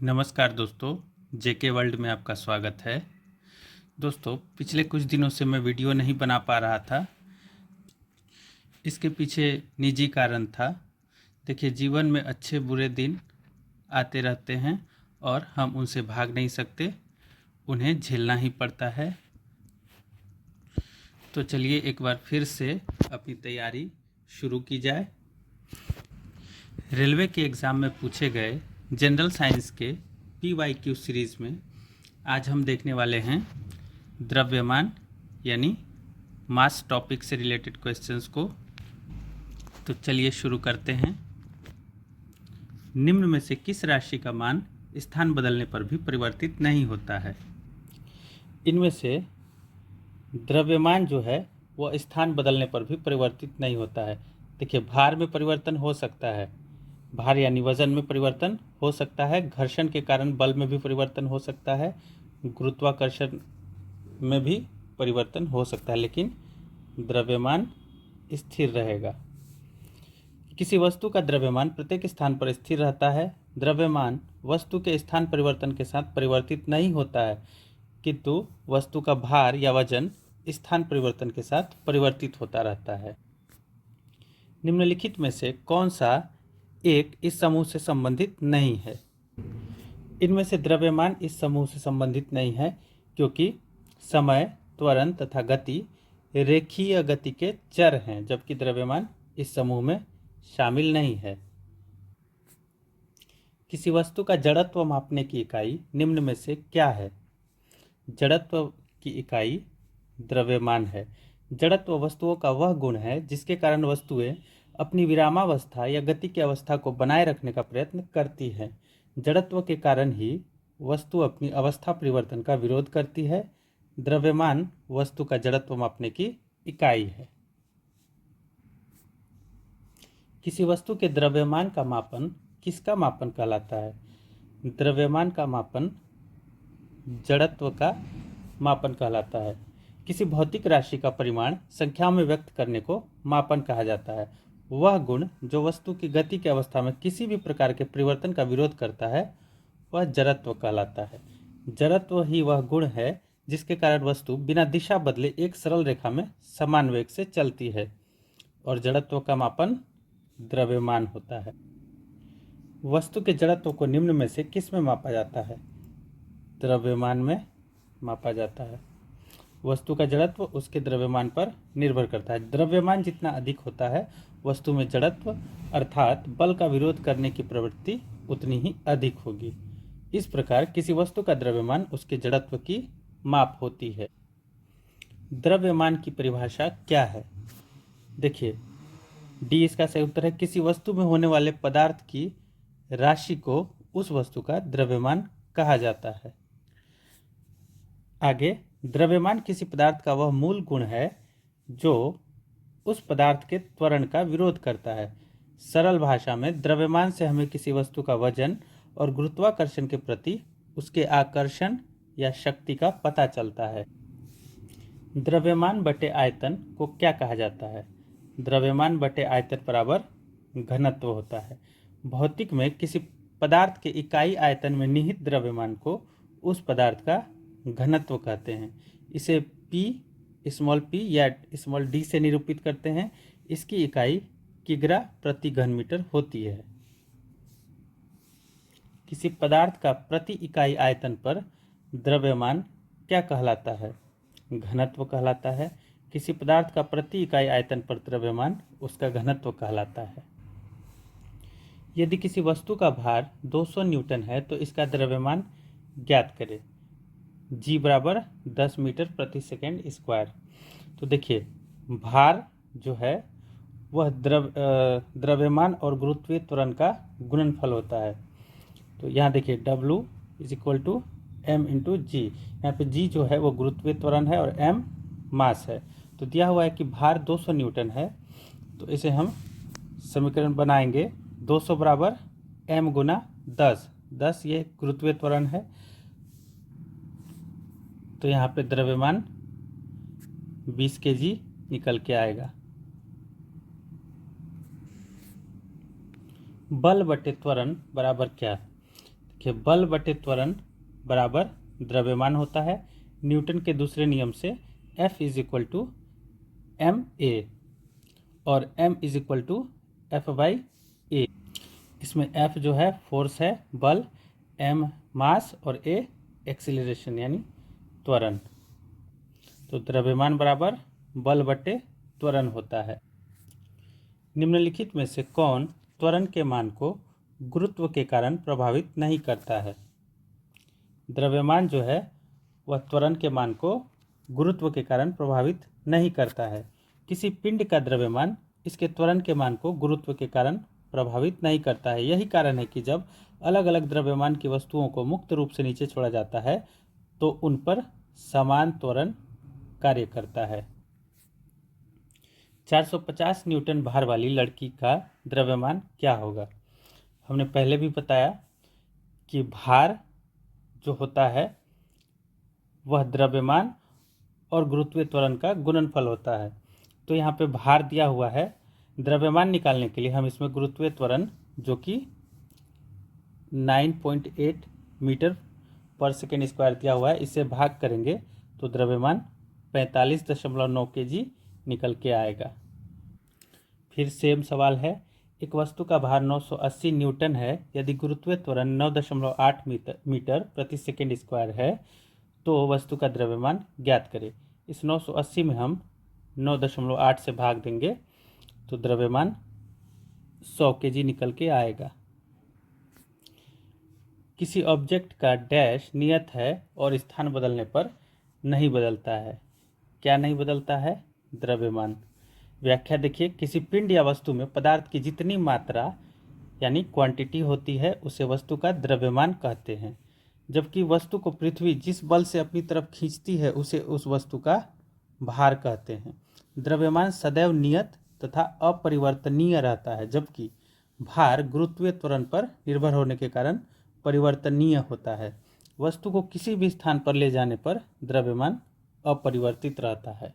नमस्कार दोस्तों, जेके वर्ल्ड में आपका स्वागत है। दोस्तों, पिछले कुछ दिनों से मैं वीडियो नहीं बना पा रहा था। इसके पीछे निजी कारण था। देखिए, जीवन में अच्छे बुरे दिन आते रहते हैं और हम उनसे भाग नहीं सकते, उन्हें झेलना ही पड़ता है। तो चलिए एक बार फिर से अपनी तैयारी शुरू की जाए। रेलवे के एग्ज़ाम में पूछे गए जनरल साइंस के PYQ सीरीज़ में आज हम देखने वाले हैं द्रव्यमान यानी मास टॉपिक से रिलेटेड क्वेश्चंस को। तो चलिए शुरू करते हैं। निम्न में से किस राशि का मान स्थान बदलने पर भी परिवर्तित नहीं होता है? इनमें से द्रव्यमान जो है वह स्थान बदलने पर भी परिवर्तित नहीं होता है। देखिए, भार में परिवर्तन हो सकता है, भार यानी वजन में परिवर्तन हो सकता है, घर्षण के कारण बल में भी परिवर्तन हो सकता है, गुरुत्वाकर्षण में भी परिवर्तन हो सकता है, लेकिन द्रव्यमान स्थिर रहेगा। किसी वस्तु का द्रव्यमान प्रत्येक स्थान पर स्थिर रहता है। द्रव्यमान वस्तु के स्थान परिवर्तन के साथ परिवर्तित नहीं होता है, किंतु वस्तु का भार या वजन स्थान परिवर्तन के साथ परिवर्तित होता रहता है। निम्नलिखित में से कौन सा एक इस समूह से संबंधित नहीं है? इनमें से द्रव्यमान इस समूह से संबंधित नहीं है क्योंकि समय, त्वरण तथा गति रेखीय गति के चर हैं, जबकि द्रव्यमान इस समूह में शामिल नहीं है। किसी वस्तु का जड़त्व मापने की इकाई निम्न में से क्या है? जड़त्व की इकाई द्रव्यमान है। जड़त्व वस्तुओं का वह गुण है जिसके कारण वस्तुएं अपनी विरामावस्था या गति की अवस्था को बनाए रखने का प्रयत्न करती है। जड़त्व के कारण ही वस्तु अपनी अवस्था परिवर्तन का विरोध करती है। द्रव्यमान वस्तु का जड़त्व मापने की इकाई है। किसी वस्तु के द्रव्यमान का मापन किसका मापन कहलाता है? द्रव्यमान का मापन जड़त्व का मापन कहलाता है। किसी भौतिक राशि का परिमाण संख्याओं में व्यक्त करने को मापन कहा जाता है। वह गुण जो वस्तु की गति की अवस्था में किसी भी प्रकार के परिवर्तन का विरोध करता है वह जड़त्व कहलाता है। जड़त्व ही वह गुण है जिसके कारण वस्तु बिना दिशा बदले एक सरल रेखा में समान वेग से चलती है, और जड़त्व का मापन द्रव्यमान होता है। वस्तु के जड़त्व को निम्न में से किस में मापा जाता है? द्रव्यमान में मापा जाता है। वस्तु का जड़त्व उसके द्रव्यमान पर निर्भर करता है। द्रव्यमान जितना अधिक होता है, वस्तु में जड़त्व अर्थात बल का विरोध करने की प्रवृत्ति उतनी ही अधिक होगी। इस प्रकार किसी वस्तु का द्रव्यमान उसके जड़त्व की माप होती है। द्रव्यमान की परिभाषा क्या है? देखिए, डी इसका सही उत्तर है। किसी वस्तु में होने वाले पदार्थ की राशि को उस वस्तु का द्रव्यमान कहा जाता है। आगे, द्रव्यमान किसी पदार्थ का वह मूल गुण है जो उस पदार्थ के त्वरण का विरोध करता है। सरल भाषा में द्रव्यमान से हमें किसी वस्तु का वजन और गुरुत्वाकर्षण के प्रति उसके आकर्षण या शक्ति का पता चलता है। द्रव्यमान बटे आयतन को क्या कहा जाता है? द्रव्यमान बटे आयतन बराबर घनत्व होता है। भौतिक में किसी पदार्थ के इकाई आयतन में निहित द्रव्यमान को उस पदार्थ का घनत्व कहते हैं। इसे स्मॉल p या स्मॉल d से निरूपित करते हैं। इसकी इकाई किग्रा प्रति घन मीटर होती है। किसी पदार्थ का प्रति इकाई आयतन पर द्रव्यमान क्या कहलाता है? घनत्व कहलाता है। किसी पदार्थ का प्रति इकाई आयतन पर द्रव्यमान उसका घनत्व कहलाता है। यदि किसी वस्तु का भार 200 न्यूटन है तो इसका द्रव्यमान ज्ञात करें। जी बराबर 10 मीटर प्रति सेकेंड स्क्वायर। तो देखिए, भार जो है वह द्रव्यमान और गुरुत्वीय त्वरण का गुणनफल होता है। तो यहाँ देखिए, W = m × g। यहाँ पे g जो है वो गुरुत्वीय त्वरण है और m मास है। तो दिया हुआ है कि भार 200 न्यूटन है, तो इसे हम समीकरण बनाएंगे। 200 बराबर m × 10, 10 ये गुरुत्वीय त्वरण है, तो यहाँ पे द्रव्यमान 20 kg निकल के आएगा। बल बटे त्वरण बराबर क्या? कि बल बटे त्वरण बराबर द्रव्यमान होता है। न्यूटन के दूसरे नियम से F is equal to M A और m is equal to F by A. इसमें F जो है फोर्स है, बल, m मास और a एक्सीलरेशन यानी त्वरण। तो द्रव्यमान बराबर बल बटे त्वरण होता है। निम्नलिखित में से कौन त्वरण के मान को गुरुत्व के कारण प्रभावित नहीं करता है? द्रव्यमान जो है वह त्वरण के मान को गुरुत्व के कारण प्रभावित नहीं करता है। किसी पिंड का द्रव्यमान इसके त्वरण के मान को गुरुत्व के कारण प्रभावित नहीं करता है। यही कारण है कि जब अलग अलग द्रव्यमान की वस्तुओं को मुक्त रूप से नीचे छोड़ा जाता है तो उन पर समान त्वरण कार्य करता है। 450 न्यूटन भार वाली लड़की का द्रव्यमान क्या होगा? हमने पहले भी बताया कि भार जो होता है वह द्रव्यमान और गुरुत्वीय त्वरण का गुणनफल होता है। तो यहाँ पे भार दिया हुआ है, द्रव्यमान निकालने के लिए हम इसमें गुरुत्वीय त्वरण जो कि 9.8 मीटर पर सेकेंड स्क्वायर दिया हुआ है, इससे भाग करेंगे तो द्रव्यमान 45.9 kg निकल के आएगा। फिर सेम सवाल है, एक वस्तु का भार 980 न्यूटन है, यदि गुरुत्वीय त्वरण 9.8 मीटर प्रति सेकेंड स्क्वायर है तो वस्तु का द्रव्यमान ज्ञात करें। इस 980 में हम 9.8 से भाग देंगे तो द्रव्यमान 100 kg निकल के आएगा। किसी ऑब्जेक्ट का डैश नियत है और स्थान बदलने पर नहीं बदलता है। क्या नहीं बदलता है? द्रव्यमान। व्याख्या देखिए, किसी पिंड या वस्तु में पदार्थ की जितनी मात्रा यानी क्वांटिटी होती है उसे वस्तु का द्रव्यमान कहते हैं, जबकि वस्तु को पृथ्वी जिस बल से अपनी तरफ खींचती है उसे उस वस्तु का भार कहते हैं। द्रव्यमान सदैव नियत तथा अपरिवर्तनीय रहता है, जबकि भार गुरुत्वीय त्वरण पर निर्भर होने के कारण परिवर्तनीय होता है। वस्तु को किसी भी स्थान पर ले जाने पर द्रव्यमान अपरिवर्तित रहता है।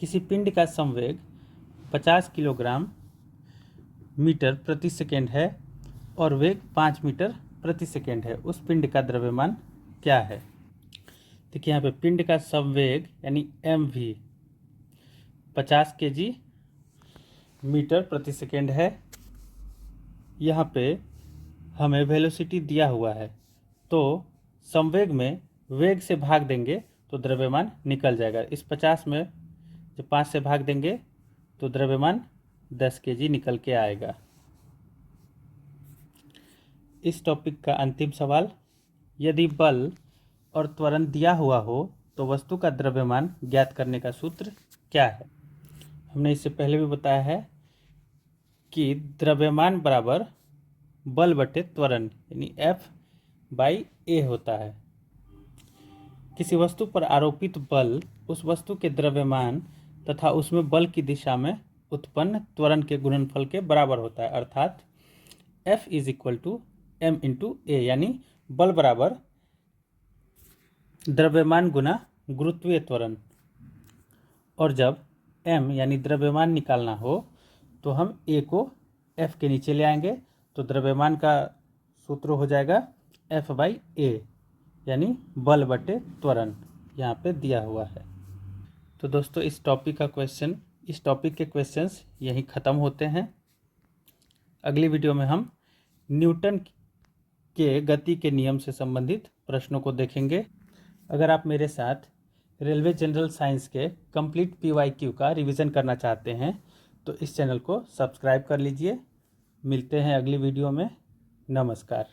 किसी पिंड का संवेग 50 किलोग्राम मीटर प्रति सेकेंड है और वेग 5 मीटर प्रति सेकेंड है, उस पिंड का द्रव्यमान क्या है? देखिए यहाँ पे पिंड का संवेग यानी mv 50 kg मीटर प्रति सेकेंड है। यहाँ पे हमें वेलोसिटी दिया हुआ है, तो संवेग में वेग से भाग देंगे तो द्रव्यमान निकल जाएगा। इस 50 में जब 5 से भाग देंगे तो द्रव्यमान 10 kg निकल के आएगा। इस टॉपिक का अंतिम सवाल, यदि बल और त्वरण दिया हुआ हो तो वस्तु का द्रव्यमान ज्ञात करने का सूत्र क्या है? हमने इससे पहले भी बताया है कि द्रव्यमान बराबर बल बटे त्वरण यानी F बाई A होता है। किसी वस्तु पर आरोपित बल उस वस्तु के द्रव्यमान तथा उसमें बल की दिशा में उत्पन्न त्वरण के गुणनफल के बराबर होता है, अर्थात F is equal to m into A, यानी बल बराबर द्रव्यमान गुना गुरुत्वीय त्वरण। और जब m यानी द्रव्यमान निकालना हो तो हम a को F के नीचे ले आएंगे तो द्रव्यमान का सूत्र हो जाएगा F बाई A यानी बल बटे त्वरण, यहाँ पे दिया हुआ है। तो दोस्तों इस टॉपिक के क्वेश्चंस यहीं ख़त्म होते हैं। अगली वीडियो में हम न्यूटन के गति के नियम से संबंधित प्रश्नों को देखेंगे। अगर आप मेरे साथ रेलवे जनरल साइंस के कंप्लीट PYQ का रिवीजन करना चाहते हैं तो इस चैनल को सब्सक्राइब कर लीजिए। मिलते हैं अगली वीडियो में। नमस्कार।